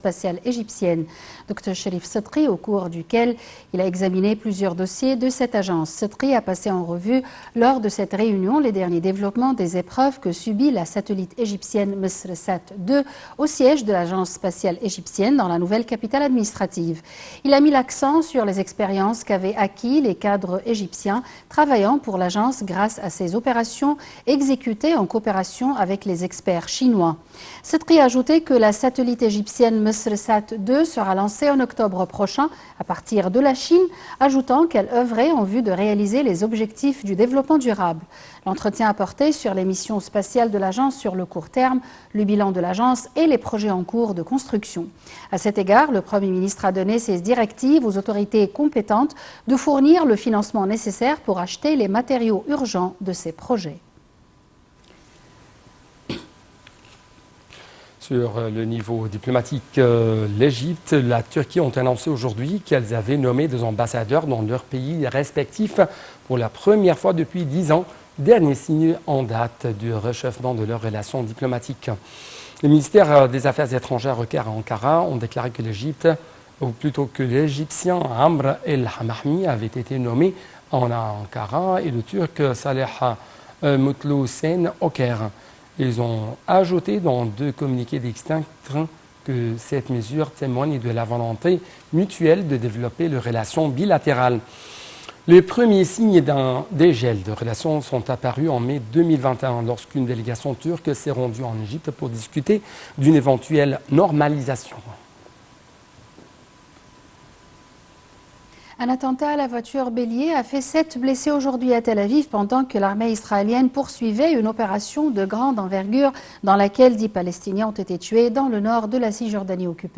spatiale égyptienne, Dr Cherif Sedqi, au cours duquel il a examiné plusieurs dossiers de cette agence. Sedqi a passé en revue lors de cette réunion les derniers développements des épreuves que subit la satellite égyptienne Mesresat 2 au siège de l'agence spatiale égyptienne dans la nouvelle capitale administrative. Il a mis l'accent sur les expériences qu'avaient acquis les cadres égyptiens travaillant pour l'agence grâce à ces opérations exécutées en coopération avec les experts chinois. Sedqi a ajouté que la satellite égyptienne Mesresat 2 sera lancée en octobre prochain à partir de la Chine, ajoutant qu'elle œuvrait en vue de réaliser les objectifs du développement durable. L'entretien a porté sur les missions spatiales de l'agence sur le court terme, le bilan de l'agence et les projets en cours de construction. À cet égard, le Premier ministre a donné ses directives aux autorités compétentes de fournir le financement nécessaire pour acheter les matériaux urgents de ces projets. Sur le niveau diplomatique, l'Égypte, la Turquie ont annoncé aujourd'hui qu'elles avaient nommé des ambassadeurs dans leurs pays respectifs pour la première fois depuis 10 ans, dernier signe en date du réchauffement de leurs relations diplomatiques. Le ministère des Affaires étrangères à Ankara ont déclaré que l'Égypte, ou plutôt que l'Égyptien Amr El-Hamahmi avait été nommé en Ankara et le Turc Saleh Mutlu-Sen au Caire. Ils ont ajouté dans 2 communiqués distincts que cette mesure témoigne de la volonté mutuelle de développer les relations bilatérales. Les premiers signes d'un dégel de relations sont apparus en mai 2021 lorsqu'une délégation turque s'est rendue en Égypte pour discuter d'une éventuelle normalisation. Un attentat à la voiture bélier a fait 7 blessés aujourd'hui à Tel Aviv pendant que l'armée israélienne poursuivait une opération de grande envergure dans laquelle 10 Palestiniens ont été tués dans le nord de la Cisjordanie occupée.